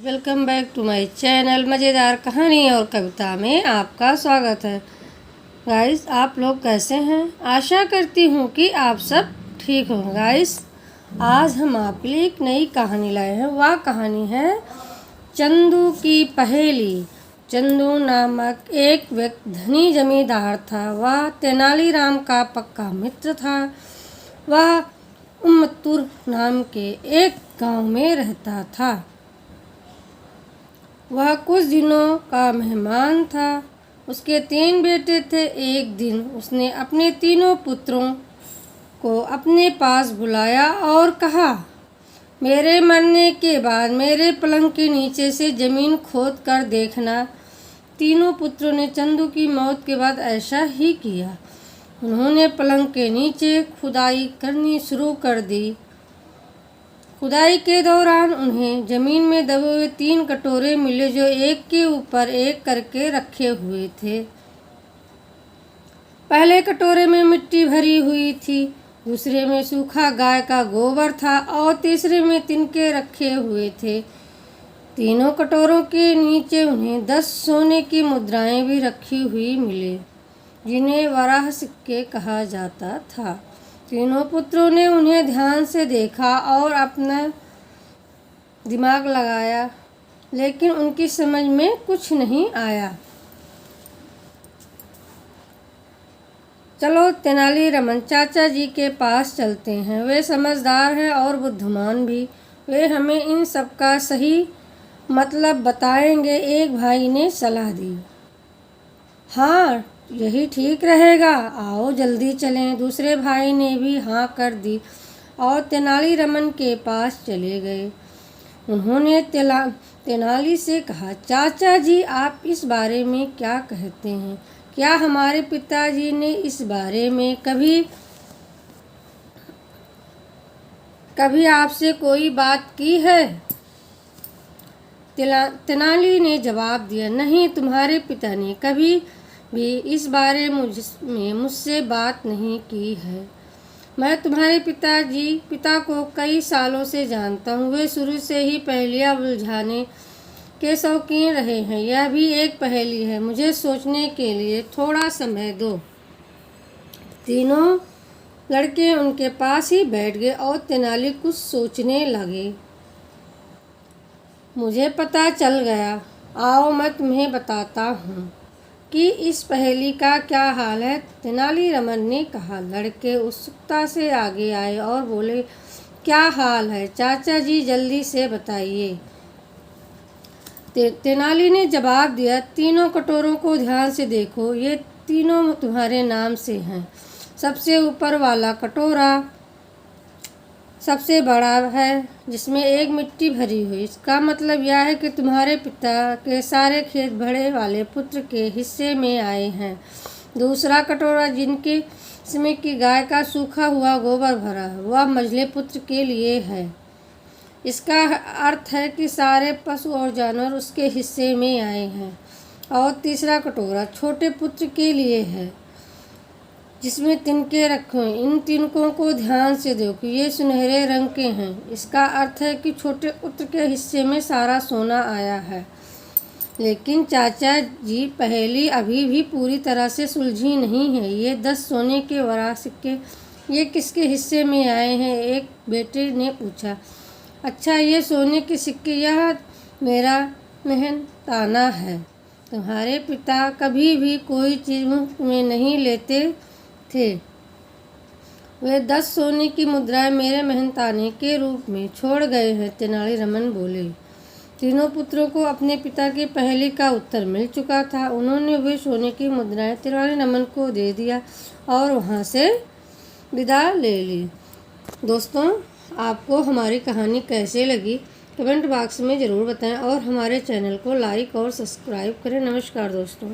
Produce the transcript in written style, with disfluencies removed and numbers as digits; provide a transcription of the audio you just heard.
Welcome back to my channel मज़ेदार कहानी और कविता में आपका स्वागत है। गाइस, आप लोग कैसे हैं? आशा करती हूँ कि आप सब ठीक हो। गाइस, आज हम आपके लिए एक नई कहानी लाए हैं। वह कहानी है चंदू की पहेली। चंदू नामक एक धनी जमींदार था। वह तेनालीराम का पक्का मित्र था। वह उम्मत्तूर नाम के एक गांव में रहता था। वह कुछ दिनों का मेहमान था। उसके 3 बेटे थे। एक दिन उसने अपने तीनों पुत्रों को अपने पास बुलाया और कहा, मेरे मरने के बाद मेरे पलंग के नीचे से ज़मीन खोद कर देखना। तीनों पुत्रों ने चंदू की मौत के बाद ऐसा ही किया। उन्होंने पलंग के नीचे खुदाई करनी शुरू कर दी। खुदाई के दौरान उन्हें ज़मीन में दबे हुए 3 कटोरे मिले, जो एक के ऊपर एक करके रखे हुए थे। पहले कटोरे में मिट्टी भरी हुई थी, दूसरे में सूखा गाय का गोबर था और तीसरे में तिनके रखे हुए थे। तीनों कटोरों के नीचे उन्हें 10 सोने की मुद्राएं भी रखी हुई मिली, जिन्हें वराह सिक्के कहा जाता था। तीनों पुत्रों ने उन्हें ध्यान से देखा और अपना दिमाग लगाया, लेकिन उनकी समझ में कुछ नहीं आया। चलो तेनालीराम चाचा जी के पास चलते हैं। वे समझदार हैं और बुद्धिमान भी। वे हमें इन सब का सही मतलब बताएंगे। एक भाई ने सलाह दी। हाँ, यही ठीक रहेगा, आओ जल्दी चलें। दूसरे भाई ने भी हाँ कर दी और तेनालीराम के पास चले गए। उन्होंने तेनाली से कहा, चाचा जी, आप इस बारे में क्या कहते हैं? क्या हमारे पिताजी ने इस बारे में कभी आपसे कोई बात की है? तेनाली ने जवाब दिया, नहीं, तुम्हारे पिता ने कभी भी इस बारे में मुझसे बात नहीं की है। मैं तुम्हारे पिता को कई सालों से जानता हूँ। वे शुरू से ही पहेलियाँ बुलझाने के शौकीन रहे हैं। यह भी एक पहेली है, मुझे सोचने के लिए थोड़ा समय दो। तीनों लड़के उनके पास ही बैठ गए और तेनाली कुछ सोचने लगे। मुझे पता चल गया, आओ मैं तुम्हें बताता हूँ कि इस पहेली का क्या हाल है। तेनालीराम ने कहा। लड़के उत्सुकता से आगे आए और बोले, क्या हाल है चाचा जी, जल्दी से बताइए। तेनाली ने जवाब दिया, तीनों कटोरों को ध्यान से देखो, ये तीनों तुम्हारे नाम से हैं। सबसे ऊपर वाला कटोरा सबसे बड़ा है, जिसमें एक मिट्टी भरी हुई। इसका मतलब यह है कि तुम्हारे पिता के सारे खेत बड़े वाले पुत्र के हिस्से में आए हैं। दूसरा कटोरा, जिसमें कि गाय का सूखा हुआ गोबर भरा है, वह मझले पुत्र के लिए है। इसका अर्थ है कि सारे पशु और जानवर उसके हिस्से में आए हैं। और तीसरा कटोरा छोटे पुत्र के लिए है, जिसमें तिनके रखे हैं। इन तिनकों को ध्यान से देखो, ये सुनहरे रंग के हैं। इसका अर्थ है कि छोटे पुत्र के हिस्से में सारा सोना आया है। लेकिन चाचा जी, पहेली अभी भी पूरी तरह से सुलझी नहीं है। ये 10 सोने के वराह सिक्के, ये किसके हिस्से में आए हैं? एक बेटे ने पूछा। अच्छा, ये सोने के सिक्के, यह मेरा मेहनताना है। तुम्हारे पिता कभी भी कोई चीज़ मुफ्त में नहीं लेते थे। वे 10 सोने की मुद्राएं मेरे मेहनताने के रूप में छोड़ गए हैं। तेनालीराम बोले। तीनों पुत्रों को अपने पिता की पहेली का उत्तर मिल चुका था। उन्होंने वे सोने की मुद्राएं तेनालीराम को दे दिया और वहां से विदा ले ली। दोस्तों, आपको हमारी कहानी कैसे लगी कमेंट बॉक्स में ज़रूर बताएं और हमारे चैनल को लाइक और सब्सक्राइब करें। नमस्कार दोस्तों।